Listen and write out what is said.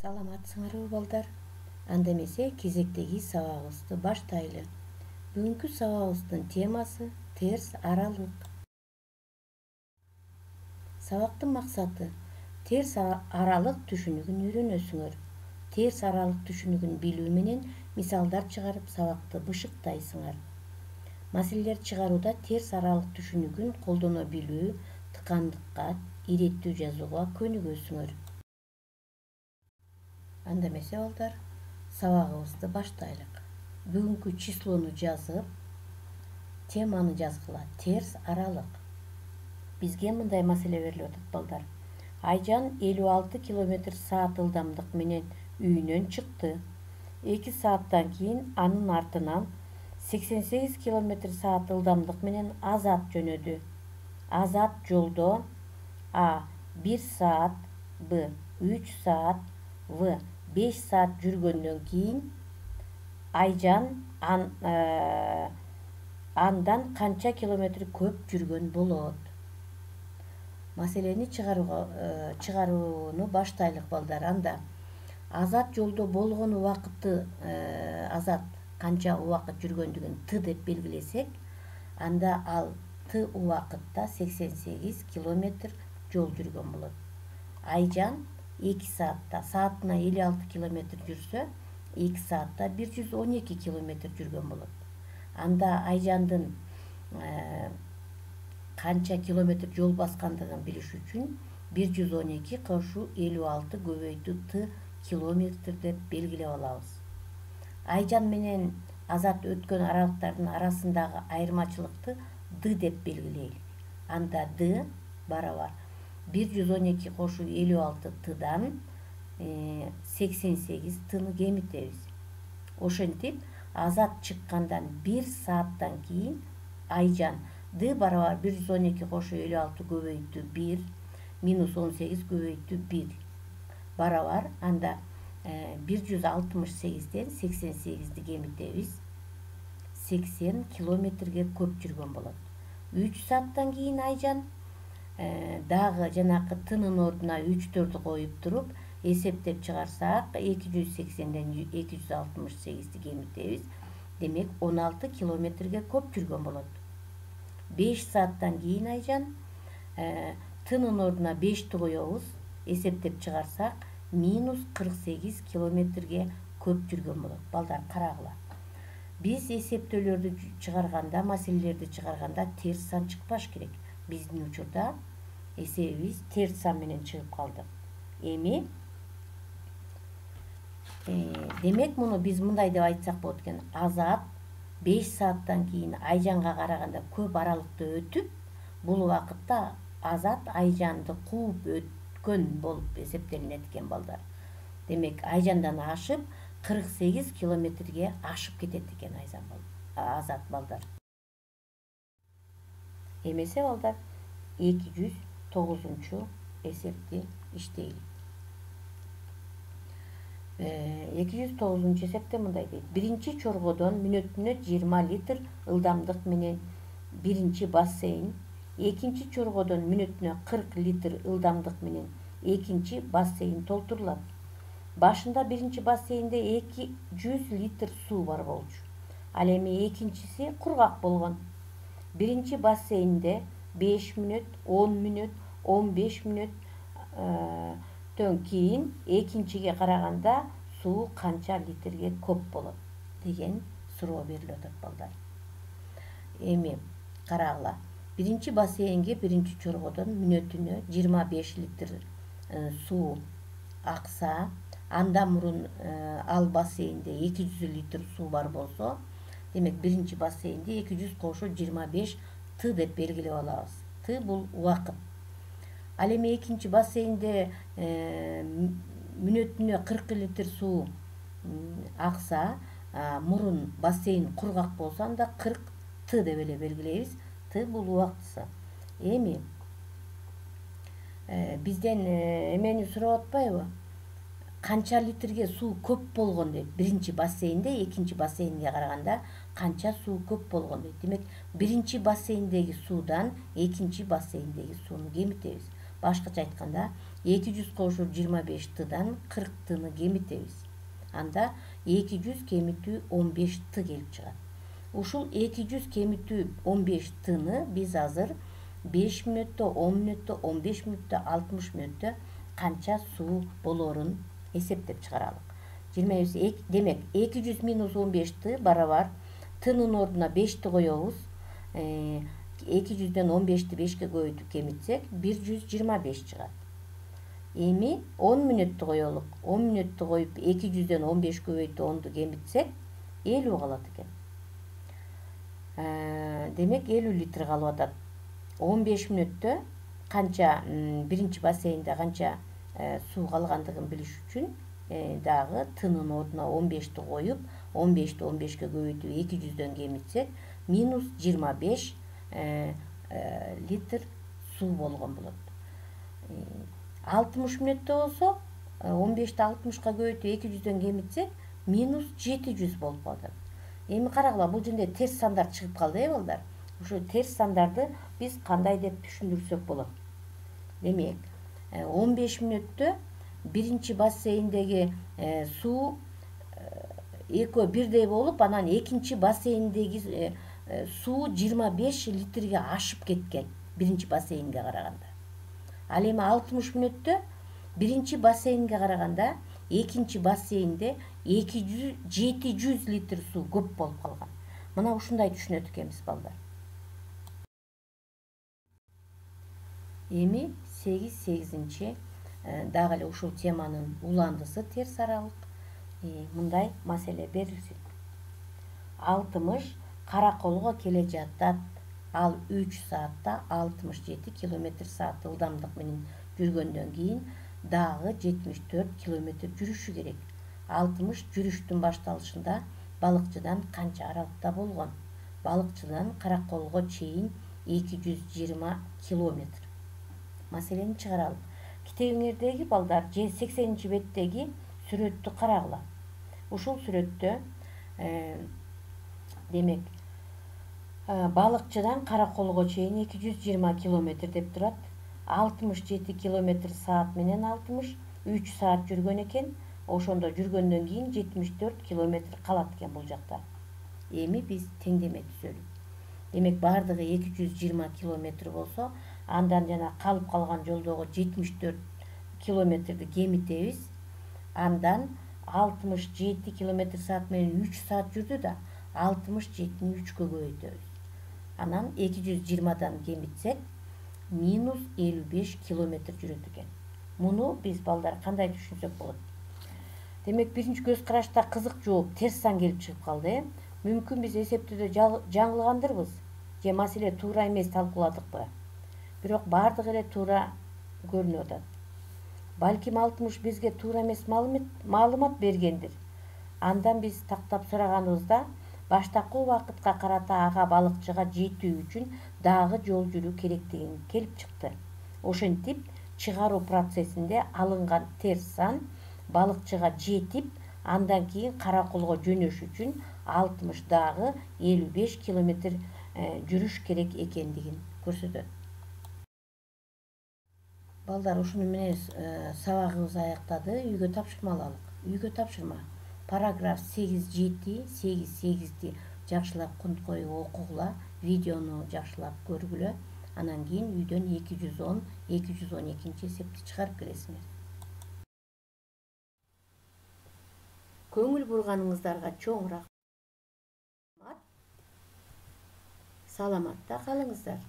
Саламатсыңарбы балдар? Анда эмесе кезектеги сабагыбызды баштайлы. Бүгүнкү сабагыбыздын темасы терс аралык. Сабактын максаты терс аралык түшүнүгүн үйрөнөсүңөр. Терс аралык түшүнүгүн билүү менен мисалдар чыгарып сабакты бышыктайсыңар. Маселелер чыгарууда терс аралык түшүнүгүн колдоно билүү, тыкандыкка, иреттүү жазууга көнүгөсүңөр. Анда эмесе балдар, сабагыбызды баштайлык. Бүгүнкү числону жазып, теманы жазгыла. Терс аралык. Бизге мындай маселе берилип атат балдар. Айжан 56 км/саат ылдамдык менен үйүнөн чыкты. 2 сааттан кийин анын артынан 88 км/саат ылдамдык менен Азат жөнөдү. Азат жолдо А. 1 саат, Б. 3 саат, В. 5 саат жүргөндөн кийин Айжан андан канча километр көп жүргөн болот? Маселени чыгарууну баштайлык балдар. Анда Азат жолдо болгон убакытты Азат канча убакыт жүргөндүгүн Т деп белгилесек, анда ал Т убакытта 88 километр жол жүргөн болот. Айжан 2 саатта саатына 56 километр жүрсө, 2 саатта 112 километр жүргөн болот. Анда Айжандын канча километр жол баскандыгын билиш үчүн 112 кошуу 56 көбөйтүү Т километр деп белгилеп алабыз. Айжан менен Азат өткөн аралыктардын арасындагы айырмачылыкты Д деп белгилейли. Анда Д барабар 112 кошуу 56 T'дан 88 T'ны кемитебиз. Ошентип, Азат чыккандан 1 сааттан кийин Айжан Д барабар 112 кошуу 56 көбөйтүү 1 минус 18 көбөйтүү 1 барабар. Анда 168ден 88ди кемитебиз. 80 километрге көп жүргөн болот. 3 сааттан кийин Айжан дагы жанакы T'нын ордуна 3-4 коюп туруп, эсептеп чыгарсак 280ден 268ди кемитебиз. Демек 16 километрге көп жүргөн болот. 5 сааттан кийин Айжан T'нын ордуна 5ти коебуз, эсептеп чыгарсак минус 48 километрге көп жүргөн болот. Балдар, карагыла. Биз эсептөөлөрдү чыгарганда, маселелерди чыгарганда терс сан чыкпаш керек. Биздин учурда эсебибиз терс сан менен чыгып калды. Эми демек муну биз мындай деп айтсак болот экен. Азат 5 сааттан кийин Айжанга караганда көп аралыкты өтүп, бул убакытта Азат Айжанды кууп өткөн болуп эсептелинет экен балдар. Демек Айжандан ашып 48 километрге ашып кетет экен Азат балдар. Эмесе балдар, 209 эсепти иштейли. 209 эсепте мындай дейт. Биринчи чоргодон мүнөтүнө 20 литр ылдамдык менен биринчи бассейн, экинчи чоргодон мүнөтүнө 40 литр ылдамдык менен экинчи бассейн толтурулат. Башында биринчи бассейнде 200 литр суу бар болчу. Ал эми экинчиси кургак болгон. Биринчи бассейнде 5 мүнөт, 10 мүнөт, 15 мүнөттөн кийин экинчиге караганда суу канча литрге көп болот деген суроо берилип атат балдар. Эми карагыла. Биринчи бассейнге биринчи чоргодон мүнөтүнө 25 литр суу акса, андан мурун ал бассейнде 200 литр суу бар болсо, демек биринчи бассейнде 200 кошуу 25 Т деп белгилеп алабыз. Т бул убакыт. Ал эми экинчи бассейнде мүнөтүнө 40 литр суу акса, мурун бассейн кургак болсо, анда 40 Т деп эле белгилейбиз. Т бул убактысы. Эми бизден эмени сурап атпайбы? Канча литрге суу көп болгон дейт. Биринчи бассейнде экинчи бассейнге караганда канча суу көп болгон дейт. Демек, биринчи бассейндеги суудан экинчи бассейндеги сууну кемитебиз. Башкача айтканда, 200 кошур 25 тыдан 40 тыны кемитебиз. Анда 200 кемитүү 15 ты келип чыгат. Ушул 200 кемитүү 15 тыны биз азыр 5 мүнөттө, 10 мүнөттө, 15 мүнөттө, 60 мүнөттө канча суу болорун эсептеп чыгаралык. Демек 200 минус 15 ты барабар тынын ордуна 5 ты коебуз. 200дөн 15ти 5ке көбөйтүп кемитсек 125 чыгат. Эми 10 мүнөттү коелук. 10 мүнөттү коюп 200дөн 15 көбөйтүп 10ду кемитсек 50 калат экен. Демек 50 литр калып атат. 15 мүнөттө канча биринчи бассейнде канча суу калгандыгын билиш үчүн дагы тынын ордуна 15ти коюп 15ти 15ке көбөйтүп 200дөн кемитсек минус 25 литр суу болгон болот. 60 мүнөттө болсо 15ти 60ка көбөйтүп 200дөн кемитсек минус 700 болуп калат. Эми карагыла, бул жерде терс сандар чыгып калды, балдар. Ушул терс сандарды биз кандай деп түшүндүрсөк болот? Демек 15 мүнөттө биринчи бассейндеги суу экөө бирдей болуп, анан экинчи бассейндеги суу 25 литрге ашып кеткен биринчи бассейнге караганда. Ал эми 60 мүнөттө биринчи бассейнге караганда экинчи бассейнде 700 литр суу көп болуп калган. Мына ушундай түшүнөт экенбиз, балдар. Эми 8-8-чи дагы эле ушул теманын уландысы терс аралык мындай маселе берилсин. 60 Караколго келе жатат. Ал 3 саатта 67 км/саат ылдамдык менен жүргөндөн кийин дагы 74 км жүрүшү керек. 60 жүрүштүн башталышында балыкчыдан канча аралыкта болгон? Балыкчыдан Караколго чейин 220 км. Маселени чыгаралык. Китебиңердеги, балдар, 80-чи беттеги сүрөттү карагыла. Ушул сүрөттө демек балыкчыдан Караколго чейин 220 км деп турат. 67 км/саат менен 60 3 саат жүргөн экен. Ошондо жүргөндөн кийин 74 км калат экен бул жакта. Эми биз теңдеме түзөлүп. Демек бардыгы 220 км болсо, андан жана калып калган жолдогу 74 км кемитебиз. Андан 67 км/саат менен 3 саат жүрдү да, 67-ни 3кө көбөйтөбүз. Анан 220дан кемитсек минус 55 км жүрөт экен. Муну биз, балдар, кандай түшүнсөк болот? Демек биринчи көз карашта кызык жооп терс сан келип чыгып калды. Мүмкүн биз эсептөөдө жаңылгандырбыз же маселе туура эмес талкууладыкпы? Бирок бардыгы эле туура көрүнүп атат. Балким 60 бизге туура эмес маалымат бергендир. Андан биз тактап сураганыбызда баштапкы убакытка карата ага балыкчыга жетүү үчүн дагы жол жүрүү керектигин келип чыкты. Ошентип чыгаруу процессинде алынган терс сан балыкчыга жетип, андан кийин Караколго жөнөш үчүн 60 дагы 55 км жүрүш керек экендигин көрсөтөт. Балдар, ушуну менен сабагыбыз аяктады. Үйгө тапшырма алалык. Үйгө тапшырма. Параграф 8.7, 8.8-ди жакшылап кунт коюп окугула, видеону жакшылап көргүлө. Анан кийин үйдөн 210, 212-чи эсепти чыгарып келесиңер. Көңүл бурганыңыздарга чоң рахмат. Саламатта калыңыздар.